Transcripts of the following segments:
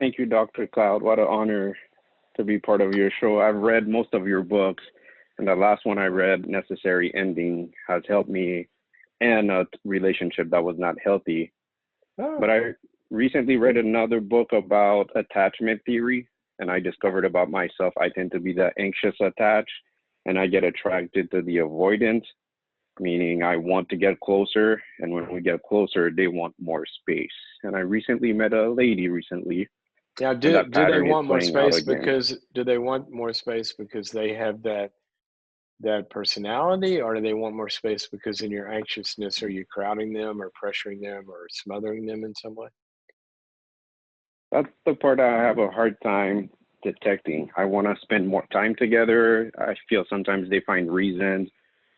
Thank you, Dr. Cloud. What an honor to be part of your show. I've read most of your books, and the last one I read, Necessary Ending, has helped me end a relationship that was not healthy. Oh, But I recently read another book about attachment theory, and I discovered about myself I tend to be the anxious attached, and I get attracted to the avoidant, meaning I want to get closer, and when we get closer, they want more space. And I recently met a lady recently, now and that do they pattern is want more playing out space again. because do they want more space because they have that personality, or do they want more space because in your anxiousness are you crowding them or pressuring them or smothering them in some way? That's the part I have a hard time detecting. I want to spend more time together. I feel sometimes they find reasons.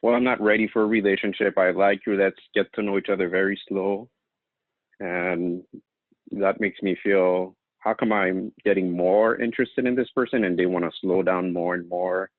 Well, I'm not ready for a relationship. I like you. Let's get to know each other very slow. And that makes me feel, how come I'm getting more interested in this person and they want to slow down more and more?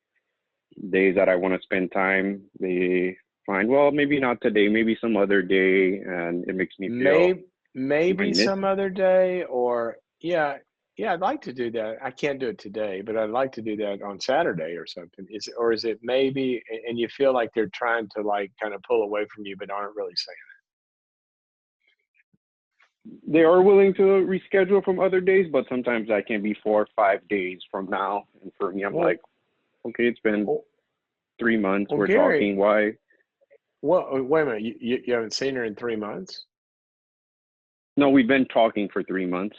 Days that I want to spend time, they find, well, maybe not today, maybe some other day. And it makes me feel, am I Maybe some missing? other day, or yeah, I'd like to do that. I can't do it today, but I'd like to do that on Saturday or something. Is it maybe, and you feel like they're trying to like kind of pull away from you, but aren't really saying They are willing to reschedule from other days, but sometimes that can be 4 or 5 days from now. And for me, it. I'm like, okay, it's been Well, 3 months. well, We're Gary, talking. Why? well, wait a minute. You haven't seen her in 3 months? No, we've been talking for 3 months.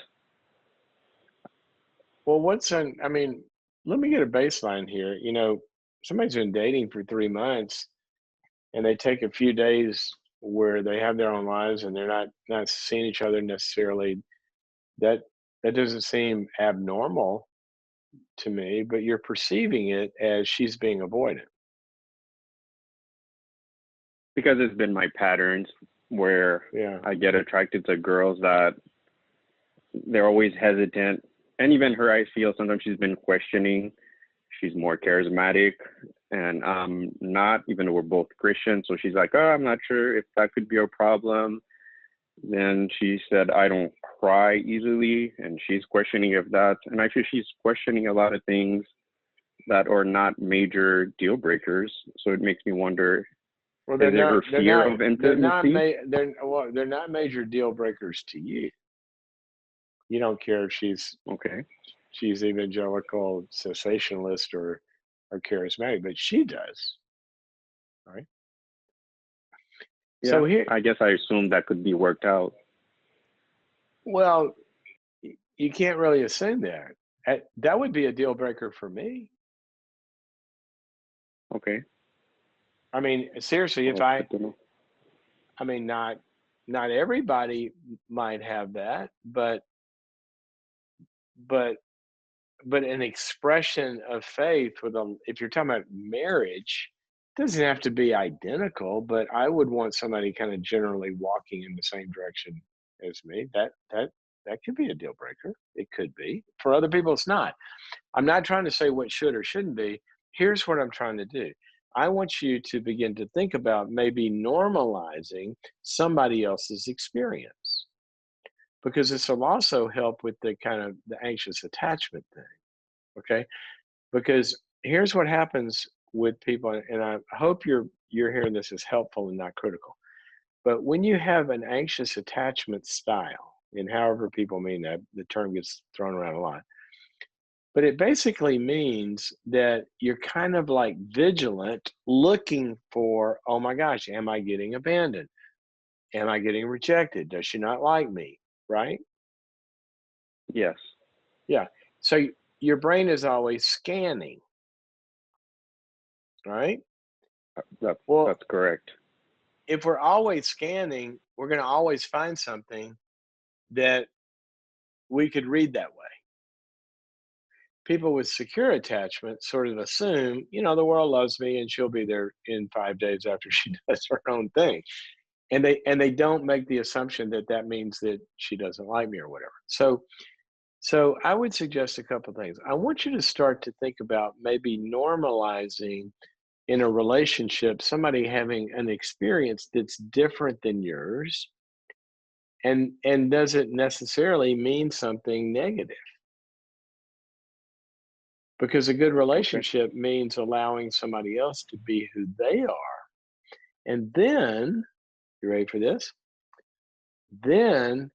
Well, I mean, let me get a baseline here. Somebody's been dating for 3 months and they take a few days where they have their own lives and they're not seeing each other necessarily. That that doesn't seem abnormal to me, but you're perceiving it as she's being avoidant. Because it's been my patterns where Yeah. I get attracted to girls that they're always hesitant. And even her, I feel sometimes she's been questioning. She's more charismatic, and I'm not, even though we're both Christian. So she's like, oh, I'm not sure if that could be a problem. Then she said, I don't cry easily. And she's questioning if that, and actually, she's questioning a lot of things that are not major deal breakers. So it makes me wonder, Well, is it her fear of intimacy? they're not major deal breakers to you. You don't care if Okay. she's evangelical, cessationalist, or charismatic, but she does, right? Yeah. So here, I guess I assumed that could be worked out. well, you can't really assume that. That would be a deal breaker for me. Okay. I mean, seriously, Well, if that's good to know. I mean, not everybody might have that, but but an expression of faith if you're talking about marriage, doesn't have to be identical, but I would want somebody kind of generally walking in the same direction as me. That could be a deal breaker. It could be. For other people, it's not. I'm not trying to say what should or shouldn't be. Here's what I'm trying to do. I want you to begin to think about maybe normalizing somebody else's experience, because this will also help with the kind of the anxious attachment thing. Okay. Because here's what happens with people, and I hope you're hearing this as helpful and not critical. But when you have an anxious attachment style, and however people mean that, the term gets thrown around a lot, but it basically means that you're kind of like vigilant, looking for, oh my gosh, am I getting abandoned? Am I getting rejected? Does she not like me? Right? Yes. Yeah. So your brain is always scanning, right? Well, That's correct. if we're always scanning, we're going to always find something that we could read that way. People with secure attachment sort of assume, the world loves me and she'll be there in 5 days after she does her own thing. And they don't make the assumption that that means that she doesn't like me or whatever. So I would suggest a couple of things. I want you to start to think about maybe normalizing in a relationship somebody having an experience that's different than yours, and doesn't necessarily mean something negative, because a good Okay. relationship means allowing somebody else to be who they are. And then, you ready for this? Then,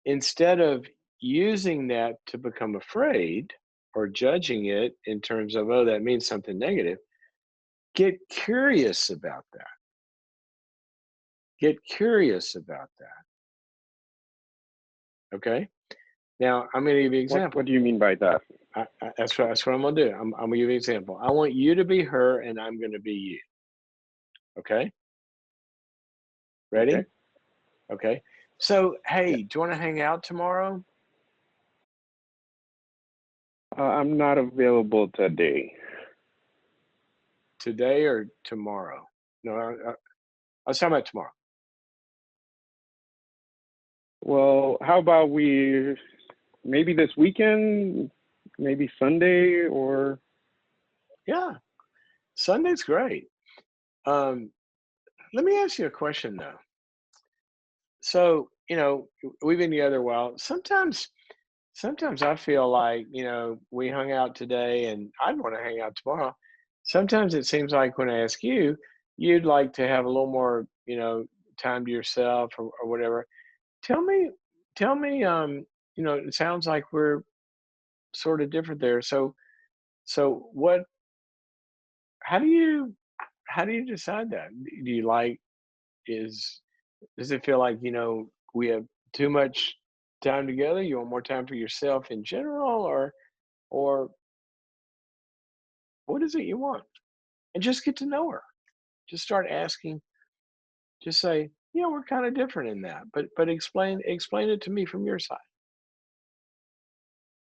instead of using that to become afraid or judging it in terms of, oh, that means something negative, get curious about that. Get curious about that. Okay. Now, I'm going to give you an What example. do you mean by that? That's what I'm going to do. I'm going to give you an example. I want you to be her, and I'm going to be you. Okay. Okay. Ready? Okay. So, Yeah. hey, do you want to hang out tomorrow? I'm not available today. Today or tomorrow? No, I was talking about tomorrow. Well, how about we maybe this weekend, maybe Sunday or Yeah, Sunday's great. Um, Let me ask you a question though. So, we've been together a while. Sometimes I feel like, we hung out today and I'd want to hang out tomorrow. Sometimes it seems like when I ask you, you'd like to have a little more, time to yourself or whatever. Tell me, tell me, it sounds like we're sort of different there. So how do you, how do you decide that? Do you like, is, does it feel like, we have too much time together? You want more time for yourself in general, or what is it you want? And just get to know her. Just start asking. Just say, yeah, we're kind of different in that, but explain it to me from your side.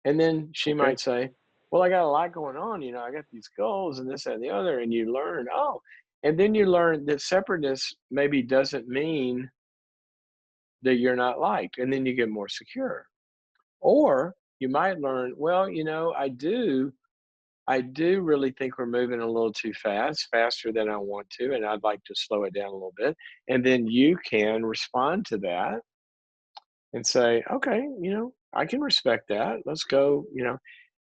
And then she okay? might say, well, I got a lot going on. I got these goals and this, that, and the other. And you learn, oh, and then you learn that separateness maybe doesn't mean that you're not liked. And then you get more secure. Or you might learn, well, I do really think we're moving a little too fast, faster than I want to, and I'd like to slow it down a little bit. And then you can respond to that and say, okay, I can respect that. Let's go.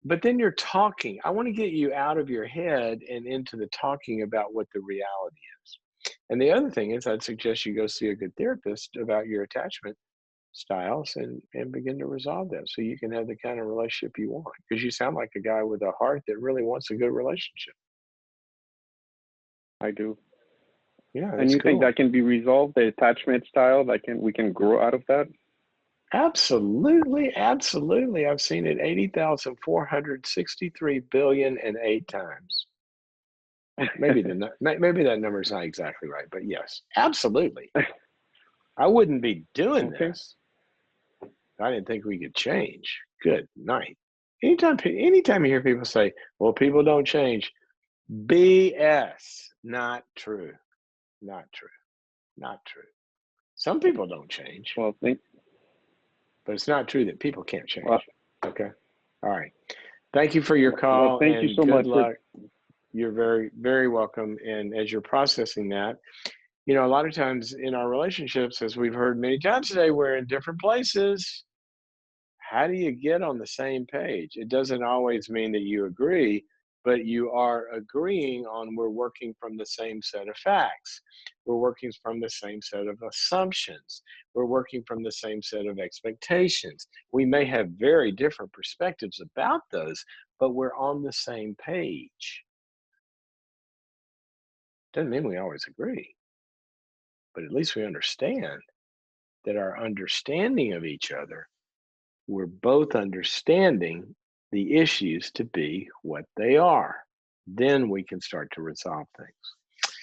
But then you're talking. I want to get you out of your head and into the talking about what the reality is. And the other thing is, I'd suggest you go see a good therapist about your attachment styles and begin to resolve that so you can have the kind of relationship you want, because you sound like a guy with a heart that really wants a good relationship. I do. Yeah, And that's you think cool. that can be resolved, the attachment style, that can we can grow out of that? Absolutely, absolutely. I've seen it 80,463 billion and 8 times. Maybe that number is not exactly right, but yes, absolutely. I wouldn't be doing Okay. this if I didn't think we could change. Good night. Anytime you hear people say, well, people don't change, BS. Not true. Not true. Not true. Some people don't change, Well, but it's not true that people can't well, change. Okay. All right. Thank you for your well, call thank you and so good much for. luck. You're very, very welcome. And as you're processing that, a lot of times in our relationships, as we've heard many times today, we're in different places. How do you get on the same page? It doesn't always mean that you agree, but you are agreeing on, we're working from the same set of facts. We're working from the same set of assumptions. We're working from the same set of expectations. We may have very different perspectives about those, but we're on the same page. Doesn't mean we always agree, but at least we understand that our understanding of each other, we're both understanding the issues to be what they are. Then we can start to resolve things.